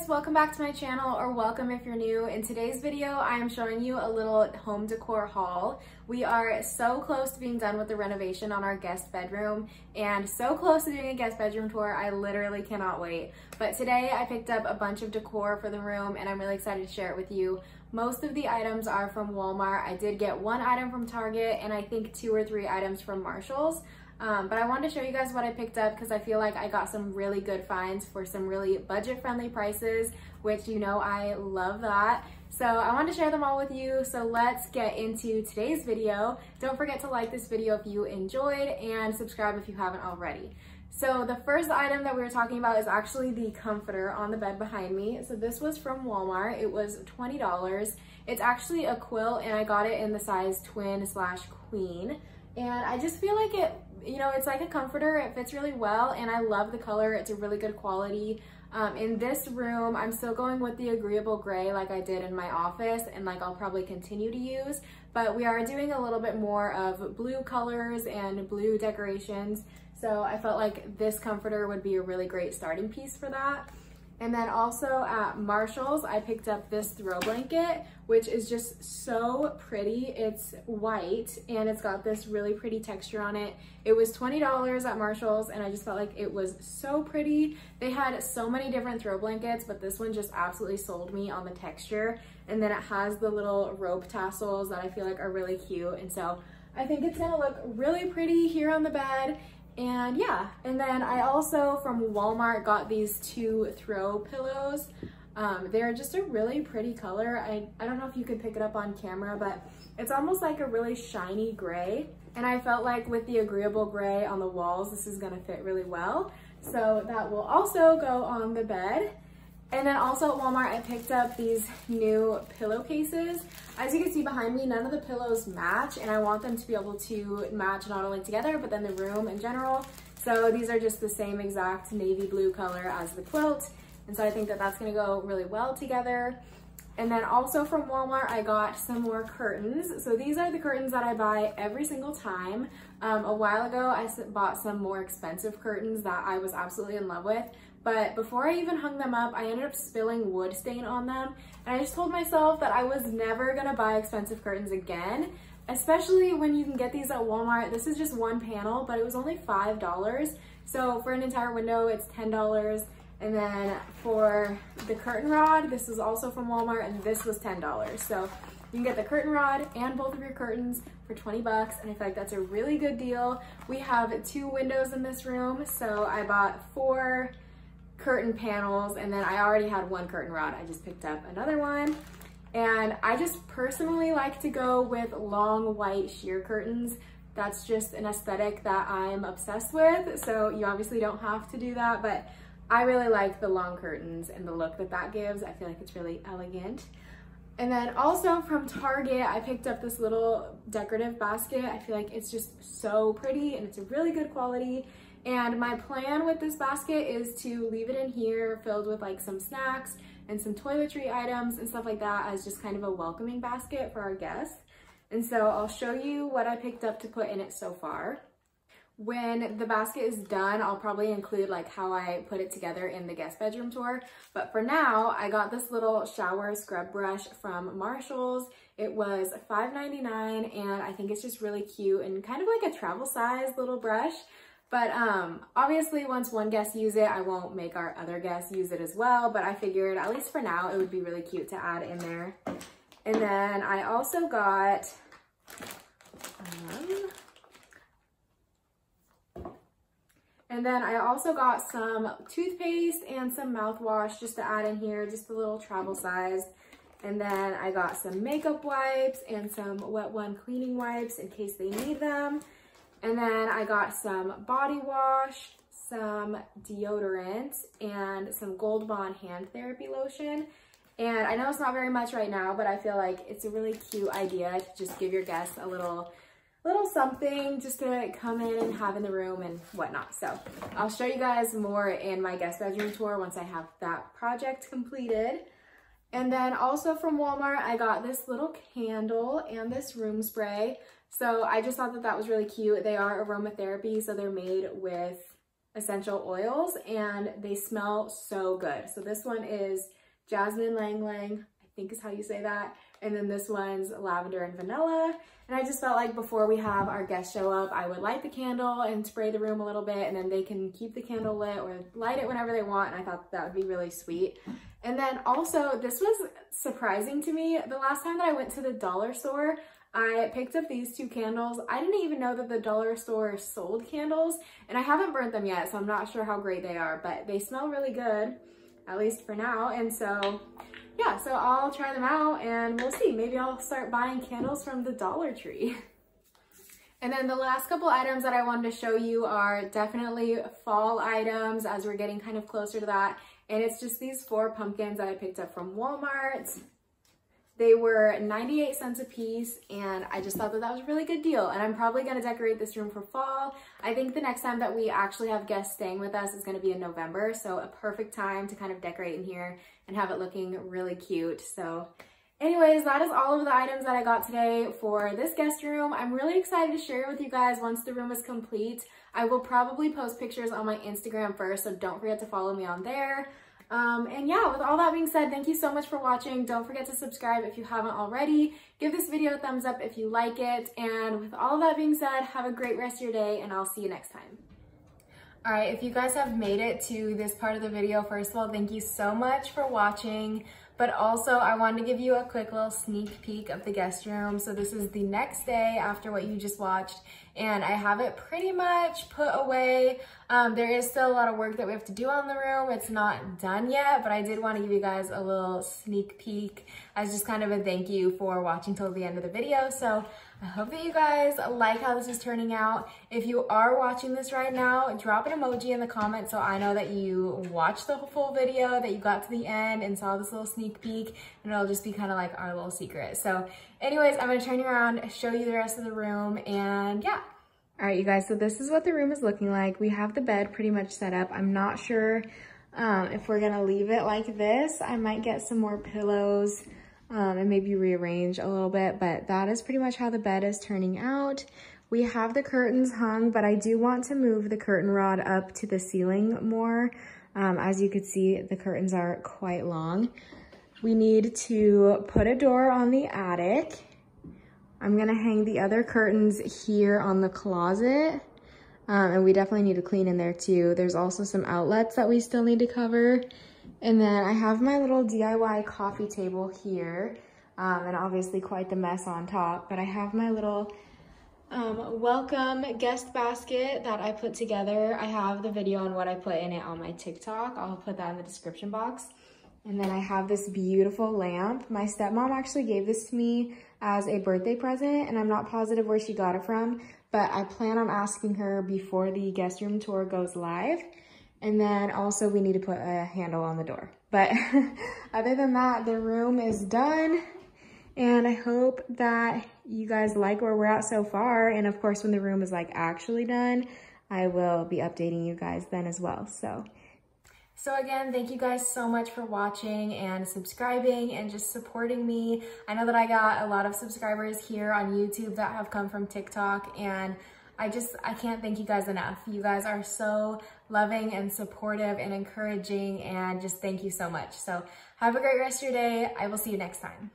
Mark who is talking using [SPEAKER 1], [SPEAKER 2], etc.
[SPEAKER 1] welcome back to my channel, or welcome if you're new. In today's video, I am showing you a little home decor haul. We are so close to being done with the renovation on our guest bedroom and so close to doing a guest bedroom tour. I literally cannot wait. But today I picked up a bunch of decor for the room and I'm really excited to share it with you. Most of the items are from Walmart. I did get one item from Target and I think 2 or 3 items from Marshall's. But I wanted to show you guys what I picked up because I feel like I got some really good finds for some really budget-friendly prices, which you know I love that. So I wanted to share them all with you. So let's get into today's video. Don't forget to like this video if you enjoyed and subscribe if you haven't already. So the first item that we were talking about is actually the comforter on the bed behind me. So this was from Walmart. It was $20. It's actually a quilt and I got it in the size twin/queen. And I just feel like it, you know, it's like a comforter. It fits really well and I love the color. It's a really good quality. In this room, I'm still going with the agreeable gray like I did in my office and like I'll probably continue to use, but we are doing a little bit more of blue colors and blue decorations. So I felt like this comforter would be a really great starting piece for that. And then also at Marshall's, I picked up this throw blanket, which is just so pretty. It's white and it's got this really pretty texture on it. It was $20 at Marshall's and I just felt like it was so pretty. They had so many different throw blankets, but this one just absolutely sold me on the texture. And then it has the little rope tassels that I feel like are really cute. And so I think it's gonna look really pretty here on the bed. And yeah, and then I also from Walmart got these 2 throw pillows. They're just a really pretty color. I don't know if you can pick it up on camera, but it's almost like a really shiny gray. And I felt like with the agreeable gray on the walls, this is gonna fit really well. So that will also go on the bed. And then also at Walmart, I picked up these new pillowcases. As you can see behind me, none of the pillows match, and I want them to be able to match not only together, but then the room in general. So these are just the same exact navy blue color as the quilt. And so I think that that's gonna go really well together. And then also from Walmart, I got some more curtains. So these are the curtains that I buy every single time. A while ago, I bought some more expensive curtains that I was absolutely in love with. But before I even hung them up, I ended up spilling wood stain on them. And I just told myself that I was never gonna buy expensive curtains again, especially when you can get these at Walmart. This is just one panel, but it was only $5. So for an entire window, it's $10. And then for the curtain rod, this is also from Walmart and this was $10. So you can get the curtain rod and both of your curtains for 20 bucks. And I feel like that's a really good deal. We have 2 windows in this room. So I bought 4 curtain panels and then I already had 1 curtain rod. I just picked up another one. And I just personally like to go with long white sheer curtains. That's just an aesthetic that I'm obsessed with. So you obviously don't have to do that, but I really like the long curtains and the look that that gives. I feel like it's really elegant. And then also from Target, I picked up this little decorative basket. I feel like it's just so pretty and it's a really good quality. And my plan with this basket is to leave it in here filled with like some snacks and some toiletry items and stuff like that as just kind of a welcoming basket for our guests. And so I'll show you what I picked up to put in it so far. When the basket is done, I'll probably include like how I put it together in the guest bedroom tour. But for now, I got this little shower scrub brush from Marshall's. It was $5.99 and I think it's just really cute and kind of like a travel size little brush. But obviously once one guest uses it, I won't make our other guests use it as well. But I figured at least for now, it would be really cute to add in there. And then I also got some toothpaste and some mouthwash just to add in here, just a little travel size. And then I got some makeup wipes and some Wet One cleaning wipes in case they need them. And then I got some body wash, some deodorant, and some Gold Bond hand therapy lotion. And I know it's not very much right now, but I feel like it's a really cute idea to just give your guests a little something just to come in and have in the room and whatnot. So I'll show you guys more in my guest bedroom tour once I have that project completed. And then also from Walmart, I got this little candle and this room spray. So I just thought that that was really cute. They are aromatherapy, so they're made with essential oils and they smell so good. So this one is jasmine lang lang, I think is how you say that. And then this one's lavender and vanilla. And I just felt like before we have our guests show up, I would light the candle and spray the room a little bit, and then they can keep the candle lit or light it whenever they want. And I thought that would be really sweet. And then also, this was surprising to me. The last time that I went to the dollar store, I picked up these two candles. I didn't even know that the dollar store sold candles, and I haven't burnt them yet, so I'm not sure how great they are, but they smell really good, at least for now. And so yeah, so I'll try them out and we'll see. Maybe I'll start buying candles from the Dollar Tree. And then the last couple items that I wanted to show you are definitely fall items as we're getting kind of closer to that. And it's just these 4 pumpkins that I picked up from Walmart. They were 98 cents a piece, and I just thought that that was a really good deal. And I'm probably gonna decorate this room for fall. I think the next time that we actually have guests staying with us is gonna be in November, so a perfect time to kind of decorate in here and have it looking really cute. So anyways, that is all of the items that I got today for this guest room. I'm really excited to share it with you guys once the room is complete. I will probably post pictures on my Instagram first, so don't forget to follow me on there. And yeah, with all that being said, thank you so much for watching. Don't forget to subscribe if you haven't already. Give this video a thumbs up if you like it. And with all of that being said, have a great rest of your day, and I'll see you next time. All right, if you guys have made it to this part of the video, first of all, thank you so much for watching. But also, I wanted to give you a quick little sneak peek of the guest room. So this is the next day after what you just watched, and I have it pretty much put away. There is still a lot of work that we have to do on the room. It's not done yet, but I did want to give you guys a little sneak peek as just kind of a thank you for watching till the end of the video. So I hope that you guys like how this is turning out. If you are watching this right now, drop an emoji in the comments so I know that you watched the full video, that you got to the end and saw this little sneak peek, and it'll just be kind of like our little secret. So anyways, I'm gonna turn you around, show you the rest of the room, and yeah. All right, you guys, so this is what the room is looking like. We have the bed pretty much set up. I'm not sure if we're gonna leave it like this. I might get some more pillows and maybe rearrange a little bit, but that is pretty much how the bed is turning out. We have the curtains hung, but I do want to move the curtain rod up to the ceiling more. As you can see, the curtains are quite long. We need to put a door on the attic. I'm gonna hang the other curtains here on the closet. And we definitely need to clean in there too. There's also some outlets that we still need to cover. And then I have my little DIY coffee table here. And obviously quite the mess on top, but I have my little welcome guest basket that I put together. I have the video on what I put in it on my TikTok. I'll put that in the description box. And then I have this beautiful lamp. My stepmom actually gave this to me as a birthday present, and I'm not positive where she got it from, but I plan on asking her before the guest room tour goes live. And then also we need to put a handle on the door. But other than that, the room is done. And I hope that you guys like where we're at so far. And of course, when the room is like actually done, I will be updating you guys then as well. So again, thank you guys so much for watching and subscribing and just supporting me. I know that I got a lot of subscribers here on YouTube that have come from TikTok, and I can't thank you guys enough. You guys are so loving and supportive and encouraging, and just thank you so much. So have a great rest of your day. I will see you next time.